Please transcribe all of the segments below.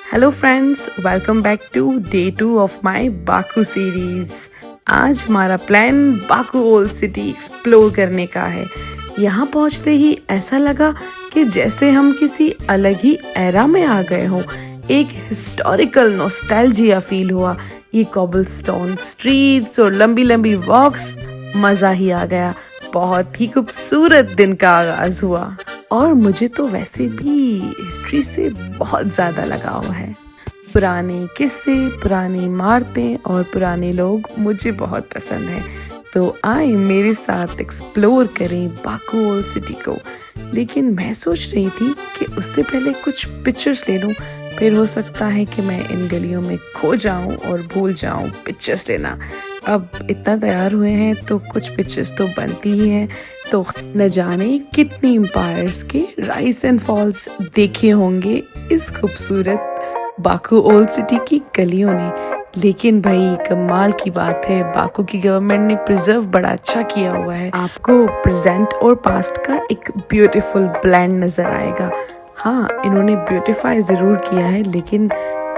Hello friends, welcome back to day 2 of my Baku series. आज हमारा plan Baku old city explore करने का है। यहाँ पहुँचते ही ऐसा लगा कि जैसे हम किसी अलग ही एरा में आ गए हों। एक हिस्टोरिकल नॉस्टैल्जिया फील हुआ। ये कॉबलस्टोन स्ट्रीट्स और लंबी लंबी वॉक्स, मज़ा ही आ गया। बहुत ही खूबसूरत दिन का आगाज हुआ और मुझे तो वैसे भी हिस्ट्री से बहुत ज़्यादा लगाव है। पुराने किस्से, पुरानी इमारतें और पुराने लोग मुझे बहुत पसंद हैं। तो आए मेरे साथ एक्सप्लोर करें बाकू ओल्ड सिटी को। लेकिन मैं सोच रही थी कि उससे पहले कुछ पिक्चर्स ले लूं, फिर हो सकता है कि मैं इन गलियों में खो जाऊं और भूल जाऊं पिक्चर्स लेना। अब इतना तैयार हुए हैं तो कुछ पिक्चर्स तो बनती ही हैं। तो न जाने कितनी एम्पायर्स के राइज एंड फॉल्स देखे होंगे इस खूबसूरत बाकू ओल्ड सिटी की गलियों ने। लेकिन भाई कमाल की बात है, बाकू की गवर्नमेंट ने प्रिजर्व बड़ा अच्छा किया हुआ है। आपको प्रेजेंट और पास्ट का एक ब्यूटीफुल ब्लेंड नजर आएगा। हाँ, इन्होंने ब्यूटीफाई ज़रूर किया है, लेकिन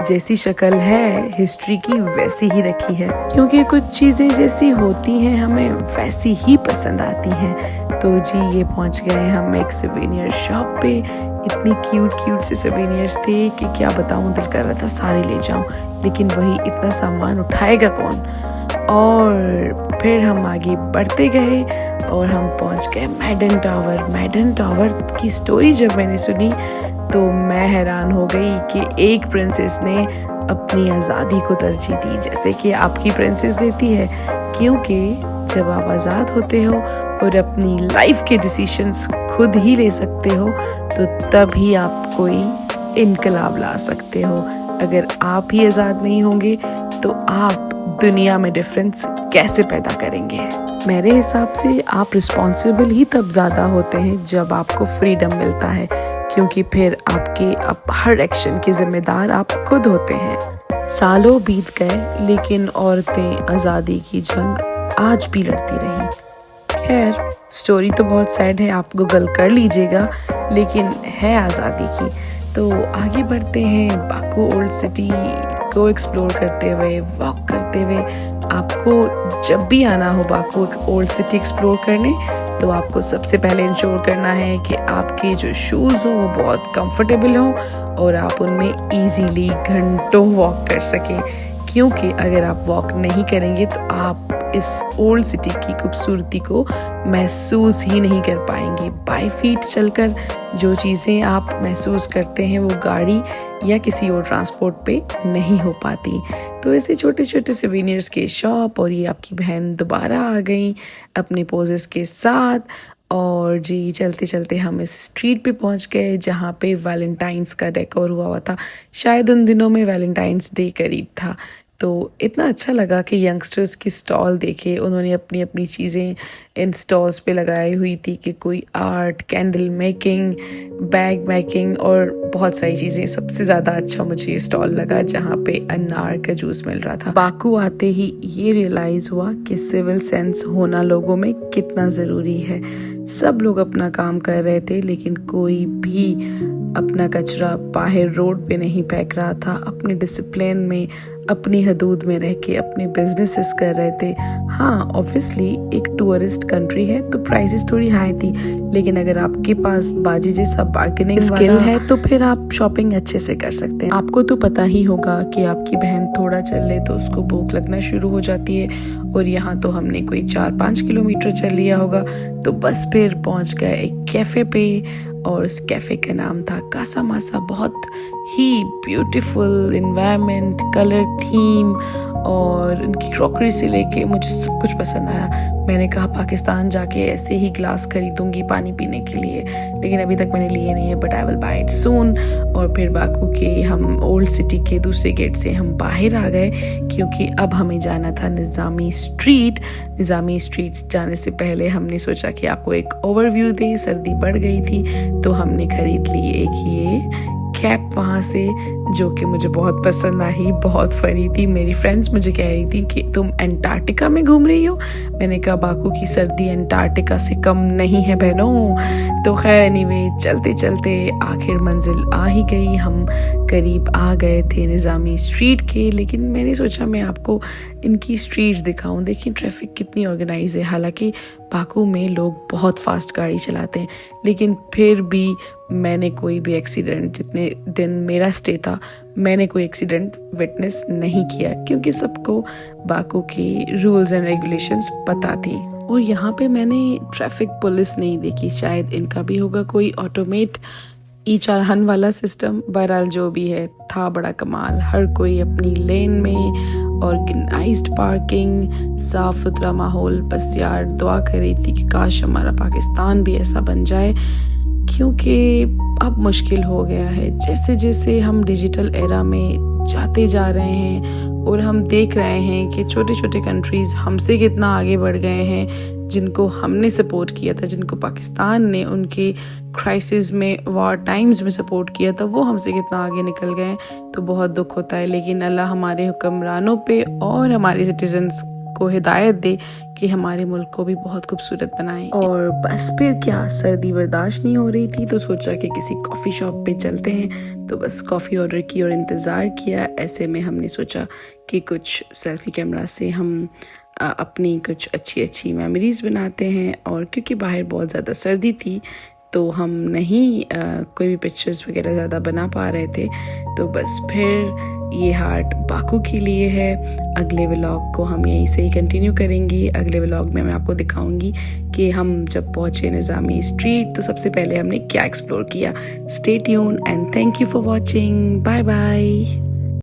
जैसी शक्ल है हिस्ट्री की वैसी ही रखी है, क्योंकि कुछ चीज़ें जैसी होती हैं हमें वैसी ही पसंद आती हैं। तो जी ये पहुंच गए हम एक सिवेनियर शॉप पे। इतनी क्यूट से सिवेनियर्स थे कि क्या बताऊं, दिल कर रहा था सारे ले जाऊं, लेकिन वही इतना सामान उठाएगा कौन। और फिर हम आगे बढ़ते गए और हम पहुंच गए मैडन टावर। मैडन टावर की स्टोरी जब मैंने सुनी तो मैं हैरान हो गई कि एक प्रिंसेस ने अपनी आज़ादी को तरजीह दी, जैसे कि आपकी प्रिंसेस देती है। क्योंकि जब आप आज़ाद होते हो और अपनी लाइफ के डिसीजंस खुद ही ले सकते हो, तो तब ही आप कोई इनकलाब ला सकते हो। अगर आप ही आज़ाद नहीं होंगे तो आप दुनिया में डिफरेंस कैसे पैदा करेंगे। मेरे हिसाब से आप रिस्पॉन्सिबल ही तब ज़्यादा होते हैं जब आपको फ्रीडम मिलता है, क्योंकि फिर आपके हर एक्शन के जिम्मेदार आप खुद होते हैं। सालों बीत गए लेकिन औरतें आज़ादी की जंग आज भी लड़ती रहीं। खैर, स्टोरी तो बहुत सैड है, आप गूगल कर लीजिएगा, लेकिन है आज़ादी की। तो आगे बढ़ते हैं बाकू ओल्ड सिटी को एक्सप्लोर करते हुए, वॉक करते हुए। आपको जब भी आना हो बाकू ओल्ड सिटी एक्सप्लोर करने, तो आपको सबसे पहले इंश्योर करना है कि आपके जो शूज़ हो वो बहुत कंफर्टेबल हो और आप उनमें इजीली घंटों वॉक कर सकें। क्योंकि अगर आप वॉक नहीं करेंगे तो आप इस ओल्ड सिटी की खूबसूरती को महसूस ही नहीं कर पाएंगे। बाय फीट चलकर जो चीज़ें आप महसूस करते हैं वो गाड़ी या किसी और ट्रांसपोर्ट पे नहीं हो पाती। तो ऐसे छोटे छोटे सिवेनियर्स के शॉप, और ये आपकी बहन दोबारा आ गई अपने पोजेस के साथ। और जी चलते चलते हम इस स्ट्रीट पे पहुंच गए जहाँ पे वैलेंटाइंस का डेकोर हुआ था। शायद उन दिनों में वैलेंटाइंस डे करीब था। तो इतना अच्छा लगा कि यंगस्टर्स की स्टॉल देखे, उन्होंने अपनी अपनी चीज़ें इन स्टॉल्स पे लगाई हुई थी कि कोई art, candle making, bag making और बहुत सारी चीज़ें। सबसे ज़्यादा अच्छा मुझे ये स्टॉल लगा जहाँ पे अनार का जूस मिल रहा था। बाकू आते ही ये रियलाइज़ हुआ कि सिविल सेंस होना लोगों में कितना ज़रूरी है। सब लोग अपना काम कर रहे थे, लेकिन कोई भी अपना कचरा बाहर रोड पे नहीं फेंक रहा था। अपने डिसिप्लिन में, अपनी हदूद में रह के अपने बिजनेसेस कर रहे थे। हाँ, ऑब्वियसली एक टूरिस्ट कंट्री है तो प्राइसेस थोड़ी हाई थी, लेकिन अगर आपके पास बाजी जैसा बार्गेनिंग स्किल है तो फिर आप शॉपिंग अच्छे से कर सकते हैं। आपको तो पता ही होगा कि आपकी बहन थोड़ा चल ले तो उसको भूख लगना शुरू हो जाती है, और यहाँ तो हमने कोई 4-5 किलोमीटर चल लिया होगा। तो बस फिर पहुँच गए एक कैफ़े पे, और उस कैफ़े का नाम था कासा मासा। बहुत ही ब्यूटीफुल इन्वायरमेंट, कलर थीम और उनकी क्रॉकरी से लेके मुझे सब कुछ पसंद आया। मैंने कहा पाकिस्तान जाके ऐसे ही ग्लास खरीदूंगी पानी पीने के लिए, लेकिन अभी तक मैंने लिए नहीं है, but I will buy it सून। और फिर बाकू के हम ओल्ड सिटी के दूसरे गेट से हम बाहर आ गए, क्योंकि अब हमें जाना था निज़ामी स्ट्रीट। निज़ामी स्ट्रीट जाने से पहले हमने सोचा कि आपको एक ओवरव्यू दें। सर्दी बढ़ गई थी तो हमने खरीद ली एक ये कैप वहाँ से, जो कि मुझे बहुत पसंद आई, बहुत फनी थी। मेरी फ्रेंड्स मुझे कह रही थी कि तुम अंटार्कटिका में घूम रही हो। मैंने कहा बाकू की सर्दी अंटार्कटिका से कम नहीं है बहनों। तो खैर एनीवे, चलते चलते आखिर मंजिल आ ही गई। हम करीब आ गए थे निज़ामी स्ट्रीट के, लेकिन मैंने सोचा मैं आपको इनकी स्ट्रीट्स दिखाऊं। देखिए ट्रैफिक कितनी ऑर्गेनाइज है। हालांकि बाकू में लोग बहुत फास्ट गाड़ी चलाते हैं, लेकिन फिर भी मैंने कोई भी एक्सीडेंट, जितने दिन मेरा स्टे था मैंने कोई एक्सीडेंट विटनेस नहीं किया, क्योंकि सबको बाकू की रूल्स एंड रेगुलेशंस पता थी। और यहाँ पे मैंने ट्रैफिक पुलिस नहीं देखी, शायद इनका भी होगा कोई ऑटोमेट ई चालान वाला सिस्टम। बहरहाल जो भी है, था बड़ा कमाल। हर कोई अपनी लेन में, ऑर्गेनाइज्ड पार्किंग, साफ सुथरा माहौल। बस यार दुआ कर रही थी कि काश हमारा पाकिस्तान भी ऐसा बन जाए, क्योंकि अब मुश्किल हो गया है। जैसे जैसे हम डिजिटल एरा में जाते जा रहे हैं और हम देख रहे हैं कि छोटे छोटे कंट्रीज़ हमसे कितना आगे बढ़ गए हैं, जिनको हमने सपोर्ट किया था, जिनको पाकिस्तान ने उनके क्राइसिस में, वॉर टाइम्स में सपोर्ट किया था, वो हमसे कितना आगे निकल गए हैं। तो बहुत दुख होता है, लेकिन अल्लाह हमारे हुक्मरानों पे और हमारे सिटीजन्स को हिदायत दे कि हमारे मुल्क को भी बहुत खूबसूरत बनाएं। और बस फिर क्या, सर्दी बर्दाश्त नहीं हो रही थी, तो सोचा कि किसी कॉफ़ी शॉप पे चलते हैं। तो बस कॉफ़ी ऑर्डर की और इंतज़ार किया। ऐसे में हमने सोचा कि कुछ सेल्फ़ी कैमरा से हम अपनी कुछ अच्छी अच्छी मेमोरीज़ बनाते हैं। और क्योंकि बाहर बहुत ज़्यादा सर्दी थी, तो हम नहीं कोई भी पिक्चर्स वगैरह ज़्यादा बना पा रहे थे। तो बस फिर ये हार्ट बाकू के लिए है। अगले व्लॉग को हम यहीं से ही कंटिन्यू करेंगे। अगले व्लॉग में मैं आपको दिखाऊंगी कि हम जब पहुँचे निज़ामी स्ट्रीट तो सबसे पहले हमने क्या एक्सप्लोर किया। Stay tune and thank you for watching. Bye bye.